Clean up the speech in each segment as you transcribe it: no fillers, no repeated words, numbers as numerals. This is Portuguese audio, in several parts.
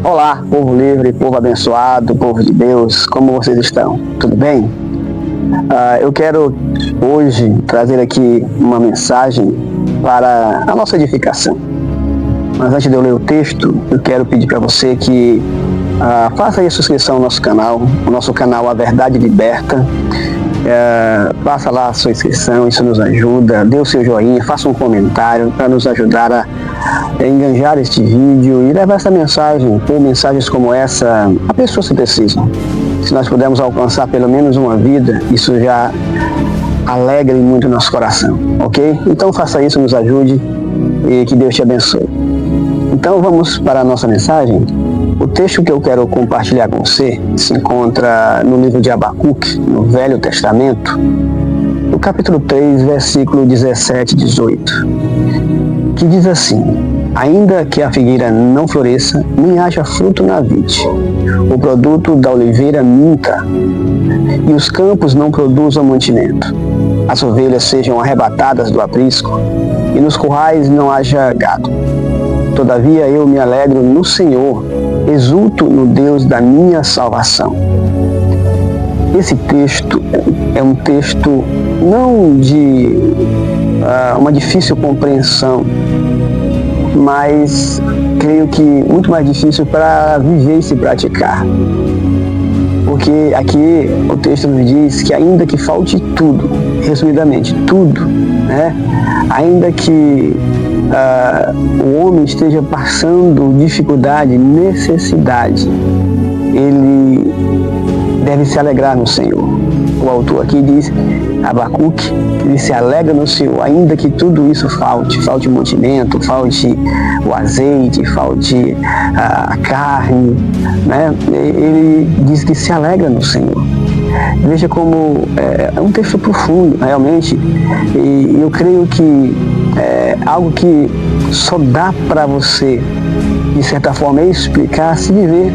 Olá, povo livre, povo abençoado, povo de Deus, como vocês estão? Tudo bem? Eu quero hoje trazer aqui uma mensagem para a nossa edificação. Mas antes de eu ler o texto, eu quero pedir para você que faça aí a sua inscrição no nosso canal, o nosso canal A Verdade Liberta. Faça lá a sua inscrição, isso nos ajuda, dê o seu joinha, faça um comentário para nos ajudar a enganjar este vídeo e levar essa mensagem, ou mensagens como essa, a pessoas que precisam. Se nós pudermos alcançar pelo menos uma vida, isso já alegra muito o nosso coração, ok? Então faça isso, nos ajude e que Deus te abençoe. Então vamos para a nossa mensagem. O texto que eu quero compartilhar com você se encontra no livro de Abacuque, no Velho Testamento, no capítulo 3, versículo 17 e 18, que diz assim: ainda que a figueira não floresça, nem haja fruto na vide, o produto da oliveira minta, e os campos não produzam mantimento, as ovelhas sejam arrebatadas do aprisco, e nos currais não haja gado. Todavia eu me alegro no Senhor, exulto no Deus da minha salvação. Esse texto é um texto não de uma difícil compreensão, mas creio que muito mais difícil para viver e se praticar. Porque aqui o texto nos diz que ainda que falte tudo, resumidamente, tudo, né? Ainda que o homem esteja passando dificuldade, necessidade, ele deve se alegrar no Senhor. O autor aqui diz, Abacuque, que ele se alegra no Senhor, ainda que tudo isso falte o mantimento, falte o azeite, falte a carne, né? Ele diz que se alegra no Senhor. Veja como é um texto profundo, realmente, e eu creio que é algo que só dá para você, de certa forma, explicar, se viver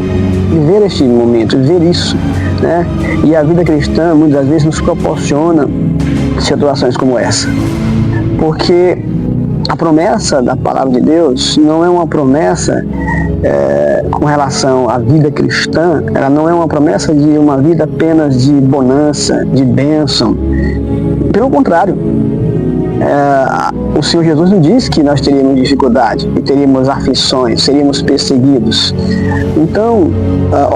este momento, viver isso, né? E a vida cristã, muitas vezes, nos proporciona situações como essa. Porque a promessa da palavra de Deus não é uma promessa com relação à vida cristã, ela não é uma promessa de uma vida apenas de bonança, de bênção. Pelo contrário, o Senhor Jesus nos diz que nós teríamos dificuldade, que teríamos aflições, seríamos perseguidos. Então,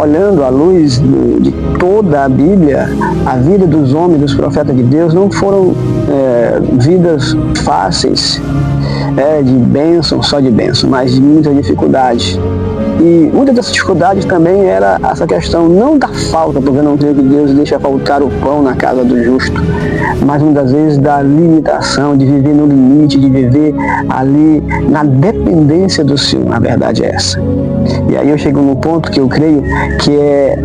olhando à luz de toda a Bíblia, a vida dos homens, dos profetas de Deus, não foram vidas fáceis, de bênção, só de bênção, mas de muita dificuldade. E muitas dessas dificuldades também era essa questão, não da falta, porque eu não creio que Deus deixa faltar o pão na casa do justo, mas muitas vezes da limitação, de viver no limite, de viver ali na dependência do Senhor. A verdade é essa. E aí eu chego num ponto que eu creio que é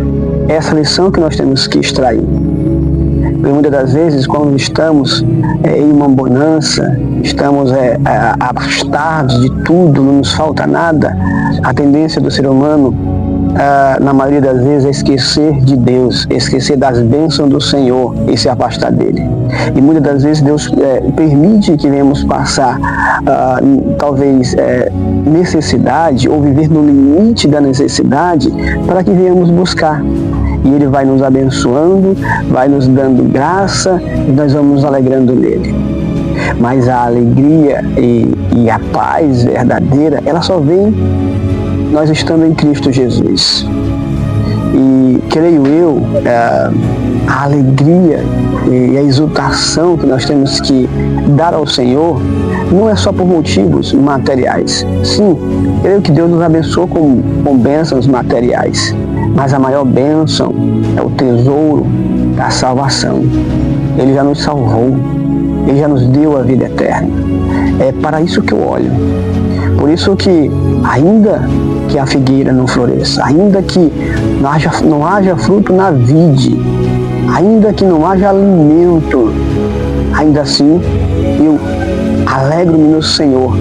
essa lição que nós temos que extrair. Porque muitas das vezes, quando estamos em uma bonança, estamos abastados de tudo, não nos falta nada, a tendência do ser humano, na maioria das vezes, é esquecer de Deus, esquecer das bênçãos do Senhor e se afastar dele. E muitas das vezes Deus permite que venhamos passar, talvez, necessidade, ou viver no limite da necessidade, para que venhamos buscar. E Ele vai nos abençoando, vai nos dando graça, e nós vamos nos alegrando nele. Mas a alegria e a paz verdadeira, ela só vem nós estando em Cristo Jesus. E creio eu, a alegria e a exultação que nós temos que dar ao Senhor não é só por motivos materiais. Sim, creio que Deus nos abençoou com bênçãos materiais, mas a maior bênção é o tesouro da salvação. Ele já nos salvou, Ele já nos deu a vida eterna. É para isso que eu olho. Por isso que, ainda que a figueira não floresça, ainda que não haja fruto na vide, ainda que não haja alimento, ainda assim eu alegro-me no Senhor,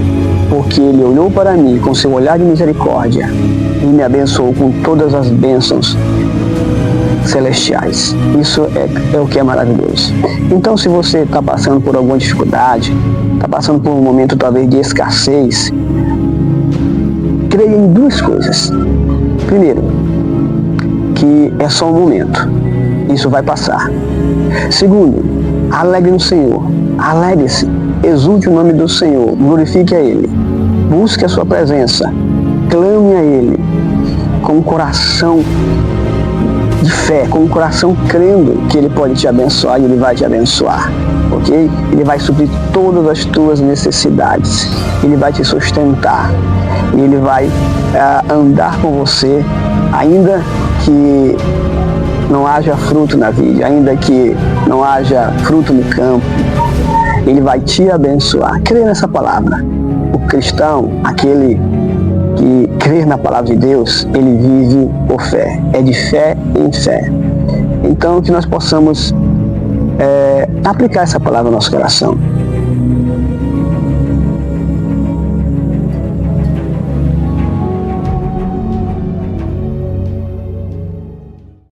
porque Ele olhou para mim com seu olhar de misericórdia e me abençoou com todas as bênçãos celestiais. Isso é o que é maravilhoso. Então, se você está passando por alguma dificuldade, está passando por um momento talvez de escassez, creia em duas coisas. Primeiro, que é só um momento. Isso vai passar. Segundo, alegre no Senhor. Alegre-se. Exulte o nome do Senhor. Glorifique a Ele. Busque a sua presença. Clame a Ele com um coração de fé, com um coração crendo que Ele pode te abençoar e Ele vai te abençoar, ok? Ele vai suprir todas as tuas necessidades, Ele vai te sustentar, e Ele vai andar com você, ainda que não haja fruto na vida, ainda que não haja fruto no campo, Ele vai te abençoar. Crê nessa palavra. O cristão, aquele que crer na palavra de Deus, ele vive por fé. É de fé em fé. Então, que nós possamos aplicar essa palavra no nosso coração.